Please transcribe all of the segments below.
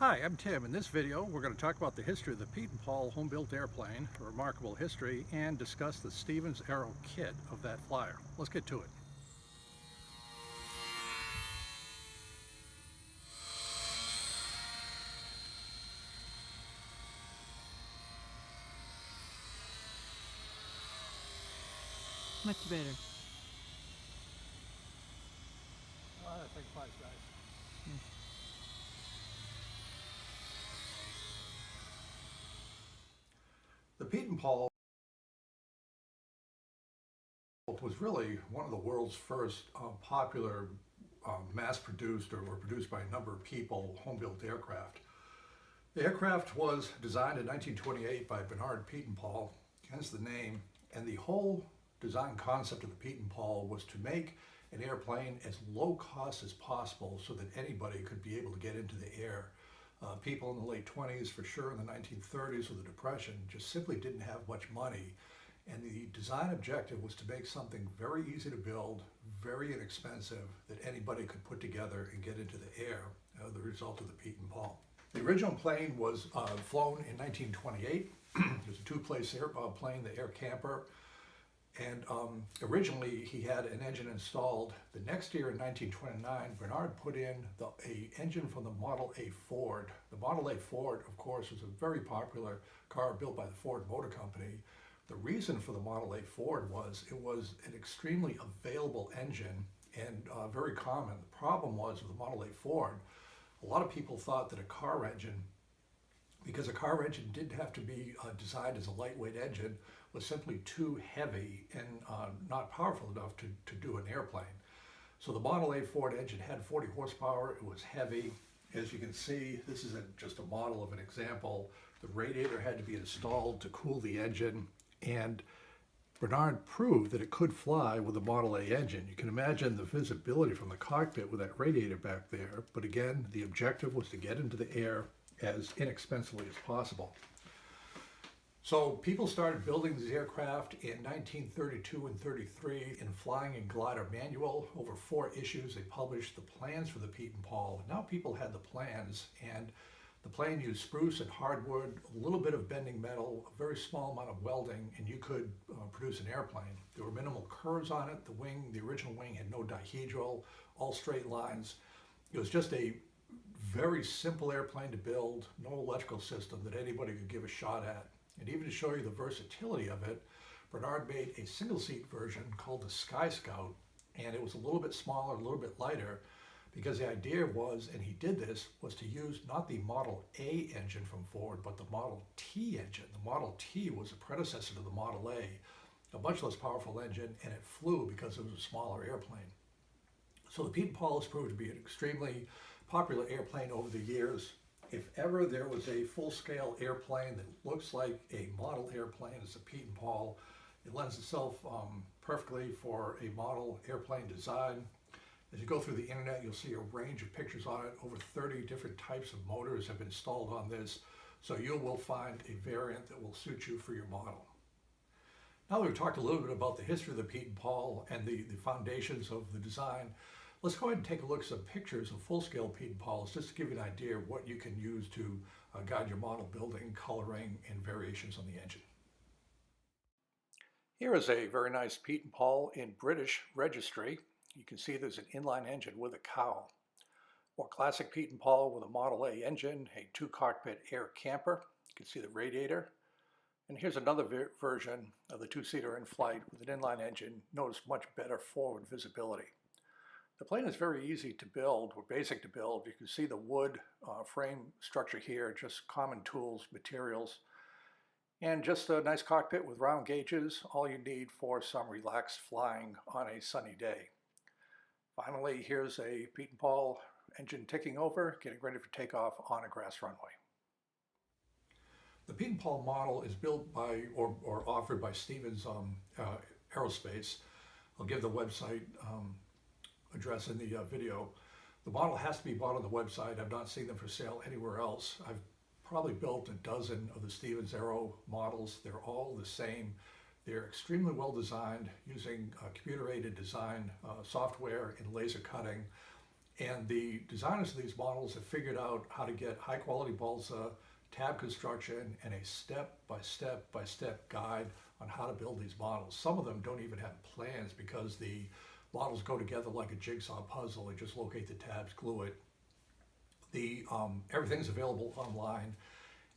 Hi, I'm Tim. In this video, we're going to talk about the history of the Pietenpol home-built airplane, a remarkable history, and discuss the Stevens Aero kit of that flyer. Let's get to it. Much better. Thanks, guys. The Pietenpol was really one of the world's first popular mass-produced or produced by a number of people home-built aircraft. The aircraft was designed in 1928 by Bernard Pietenpol, hence the name, and the whole design concept of the Pietenpol was to make an airplane as low cost as possible so that anybody could be able to get into the air. People in the late 20s, for sure in the 1930s with the Depression, just simply didn't have much money. And the design objective was to make something very easy to build, very inexpensive, that anybody could put together and get into the air, the result of the Pietenpol. The original plane was flown in 1928. It was a two-place plane, the Air Camper. And originally he had an engine installed. The next year in 1929, Bernard put in an engine from the Model A Ford. The Model A Ford, of course, was a very popular car built by the Ford Motor Company. The reason for the Model A Ford was it was an extremely available engine and very common. The problem was with the Model A Ford, a lot of people thought that a car engine, because a car engine didn't have to be designed as a lightweight engine, was simply too heavy and not powerful enough to do an airplane. So the Model A Ford engine had 40 horsepower, it was heavy. As you can see, this is just a model of an example. The radiator had to be installed to cool the engine, and Bernard proved that it could fly with the Model A engine. You can imagine the visibility from the cockpit with that radiator back there, but again, the objective was to get into the air as inexpensively as possible. So people started building these aircraft in 1932 and 33 in Flying and Glider Manual. Over 4 issues, they published the plans for the Pietenpol. Now people had the plans, and the plane used spruce and hardwood, a little bit of bending metal, a very small amount of welding, and you could produce an airplane. There were minimal curves on it. The original wing had no dihedral, all straight lines. It was just a very simple airplane to build, no electrical system that anybody could give a shot at. And even to show you the versatility of it, Bernard made a single-seat version called the Sky Scout, and it was a little bit smaller, a little bit lighter, because the idea was, and he did this, was to use not the Model A engine from Ford, but the Model T engine. The Model T was a predecessor to the Model A much less powerful engine, and it flew because it was a smaller airplane. So the Pietenpol has proved to be an extremely popular airplane over the years. If ever there was a full-scale airplane that looks like a model airplane, it's a Pietenpol. It lends itself perfectly for a model airplane design. As you go through the internet, you'll see a range of pictures on it. Over 30 different types of motors have been installed on this, so you will find a variant that will suit you for your model. Now that we've talked a little bit about the history of the Pietenpol and the foundations of the design, let's go ahead and take a look at some pictures of full-scale Pietenpols just to give you an idea of what you can use to guide your model building, coloring, and variations on the engine. Here is a very nice Pietenpol in British registry. You can see there's an inline engine with a cowl. More classic Pietenpol with a Model A engine, a 2-cockpit Air Camper. You can see the radiator. And here's another version of the 2-seater in flight with an inline engine. Notice much better forward visibility. The plane is very easy to build, or basic to build. You can see the wood frame structure here, just common tools, materials, and just a nice cockpit with round gauges, all you need for some relaxed flying on a sunny day. Finally, here's a Pietenpol engine ticking over, getting ready for takeoff on a grass runway. The Pietenpol model is built by or offered by Stevens Aerospace. I'll give the website address in the video. The model has to be bought on the website. I've not seen them for sale anywhere else. I've probably built a dozen of the Stevens Aero models. They're all the same. They're extremely well designed using computer-aided design software and laser cutting. And the designers of these models have figured out how to get high quality balsa, tab construction, and a step-by-step guide on how to build these models. Some of them don't even have plans because the models go together like a jigsaw puzzle. They just locate the tabs, glue it. Everything's available online,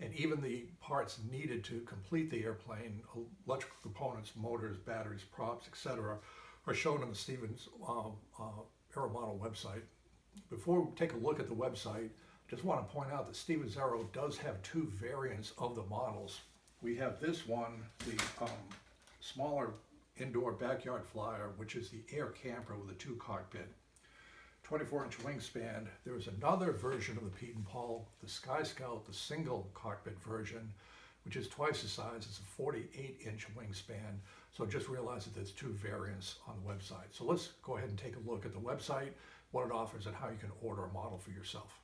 and even the parts needed to complete the airplane, electrical components, motors, batteries, props, etc., are shown on the Stevens Aeromodel website. Before we take a look at the website, I just want to point out that Stevens Aero does have two variants of the models. We have this one, the smaller indoor backyard flyer, which is the Air Camper with a 2-cockpit, 24-inch wingspan. There's another version of the Pietenpol, the Sky Scout, the single cockpit version, which is twice the size. It's a 48-inch wingspan. So just realize that there's two variants on the website. So let's go ahead and take a look at the website, what it offers, and how you can order a model for yourself.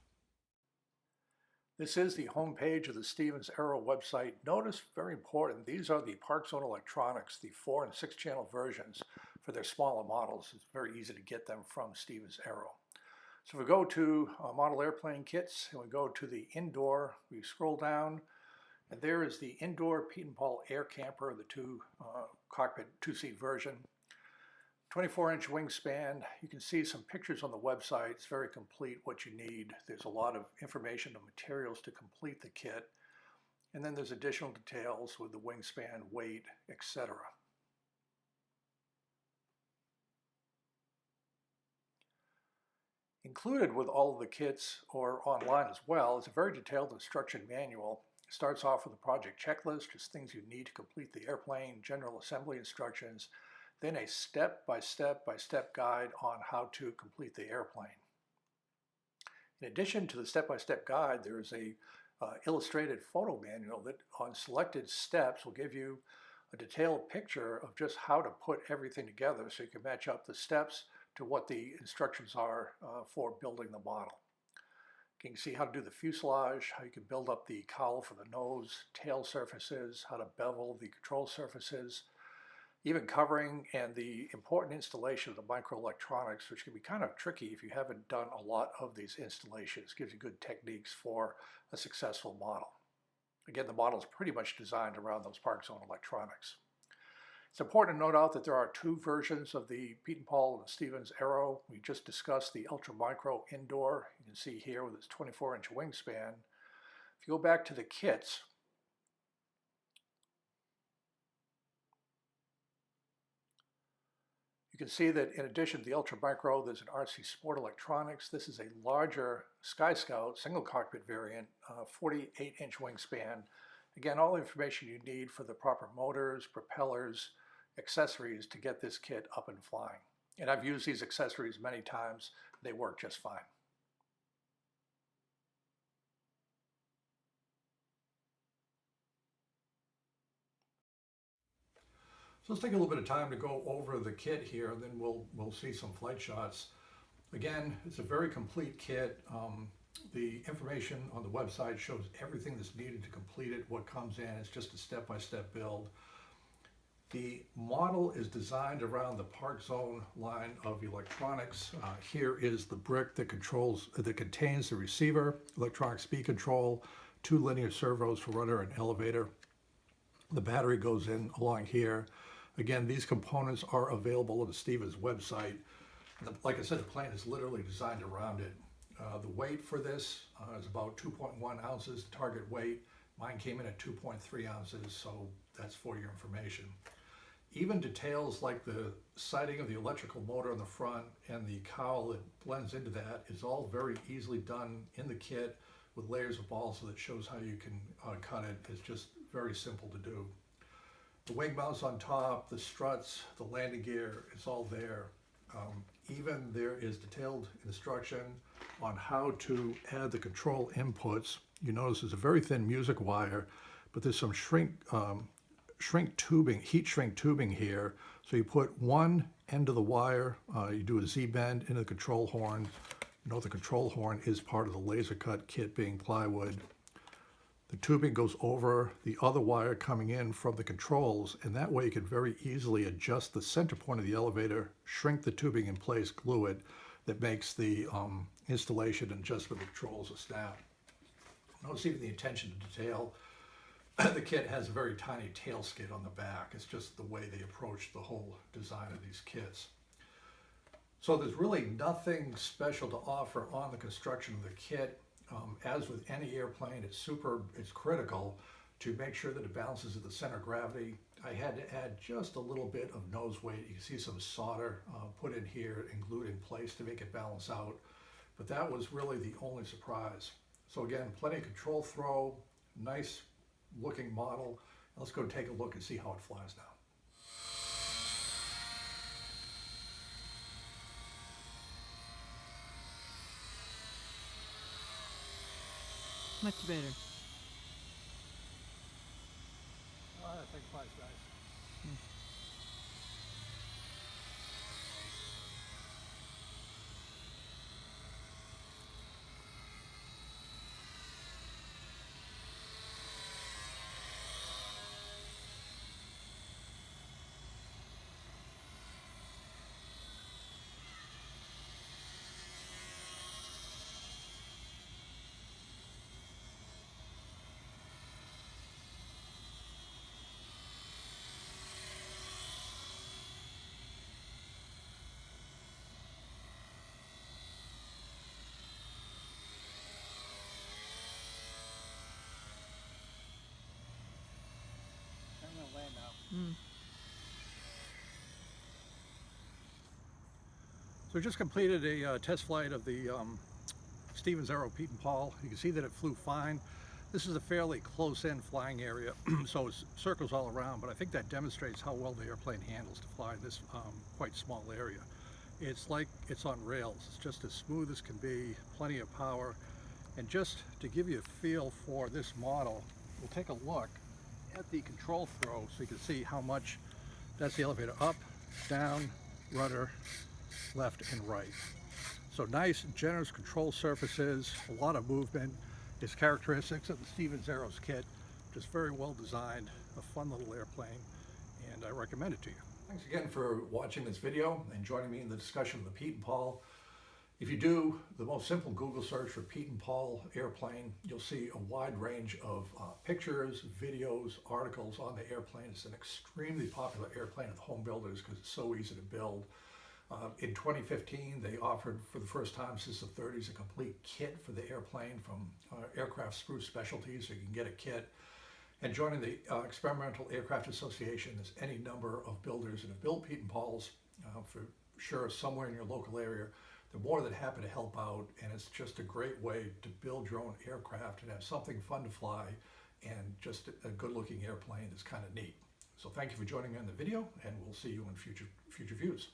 This is the home page of the Stevens Aero website. Notice, very important, these are the Park Zone electronics, the 4 and 6 channel versions for their smaller models. It's very easy to get them from Stevens Aero. So if we go to model airplane kits and we go to the indoor, we scroll down, and there is the indoor Pietenpol Air Camper, the 2-cockpit 2-seat version. 24-inch wingspan. You can see some pictures on the website. It's very complete what you need. There's a lot of information and materials to complete the kit. And then there's additional details with the wingspan, weight, etc. Included with all of the kits, or online as well, is a very detailed instruction manual. It starts off with a project checklist, just things you need to complete the airplane, general assembly instructions, then a step-by-step guide on how to complete the airplane. In addition to the step-by-step guide, there is a illustrated photo manual that on selected steps will give you a detailed picture of just how to put everything together so you can match up the steps to what the instructions are for building the model. You can see how to do the fuselage, how you can build up the cowl for the nose, tail surfaces, how to bevel the control surfaces, even covering and the important installation of the microelectronics, which can be kind of tricky if you haven't done a lot of these installations. It gives you good techniques for a successful model. Again, the model is pretty much designed around those Park Zone electronics. It's important to note out that there are two versions of the Pietenpol and the Stevens Aero. We just discussed the Ultra Micro Indoor. You can see here with its 24-inch wingspan. If you go back to the kits, you can see that in addition to the Ultra Micro, there's an RC Sport Electronics. This is a larger Sky Scout single cockpit variant, 48-inch wingspan. Again, all the information you need for the proper motors, propellers, accessories to get this kit up and flying. And I've used these accessories many times. They work just fine. So let's take a little bit of time to go over the kit here, and then we'll see some flight shots. Again, it's a very complete kit. The information on the website shows everything that's needed to complete it, what comes in. It's just a step-by-step build. The model is designed around the Park Zone line of electronics. Here is the brick that contains the receiver, electronic speed control, 2 linear servos for rudder and elevator. The battery goes in along here. Again, these components are available on the Stevens website. Like I said, the plane is literally designed around it. The weight for this is about 2.1 ounces, the target weight. Mine came in at 2.3 ounces, so that's for your information. Even details like the sighting of the electrical motor on the front and the cowl that blends into that is all very easily done in the kit with layers of balsa that shows how you can cut it. It's just very simple to do. The wing mounts on top, the struts, the landing gear, it's all there. Even there is detailed instruction on how to add the control inputs. You notice there's a very thin music wire, but there's some heat shrink tubing here. So you put one end of the wire, you do a Z-bend into the control horn. You know the control horn is part of the laser cut kit being plywood. The tubing goes over the other wire coming in from the controls, and that way you can very easily adjust the center point of the elevator, shrink the tubing in place, glue it, that makes the installation and adjustment of the controls a snap. Notice even the attention to detail. The kit has a very tiny tail skid on the back. It's just the way they approach the whole design of these kits. So there's really nothing special to offer on the construction of the kit. As with any airplane, it's critical to make sure that it balances at the center of gravity. I had to add just a little bit of nose weight. You can see some solder put in here and glued in place to make it balance out. But that was really the only surprise. So again, plenty of control throw, nice looking model. Let's go take a look and see how it flies now. Much better. Oh, that thing flies nice. I'm going to land now. So we just completed a test flight of the Stevens Aero Pietenpol. You can see that it flew fine. This is a fairly close-in flying area, so it circles all around, but I think that demonstrates how well the airplane handles to fly in this quite small area. It's like it's on rails. It's just as smooth as can be, plenty of power. And just to give you a feel for this model, we'll take a look at the control throw so you can see how much. That's the elevator up, down, rudder, left and right. So nice, generous control surfaces, a lot of movement. It's characteristics of the Stevens Aero's kit. Just very well designed, a fun little airplane, and I recommend it to you. Thanks again for watching this video and joining me in the discussion of the Pietenpol. If you do the most simple Google search for Pietenpol airplane, you'll see a wide range of pictures, videos, articles on the airplane. It's an extremely popular airplane with home builders because it's so easy to build. In 2015, they offered for the first time since the 30s a complete kit for the airplane from Aircraft Spruce Specialties, so you can get a kit. And joining the Experimental Aircraft Association, there's any number of builders that have built Pietenpols for sure somewhere in your local area. They're more than happy to help out, and it's just a great way to build your own aircraft and have something fun to fly and just a good-looking airplane that's kind of neat. So thank you for joining me on the video, and we'll see you in future views.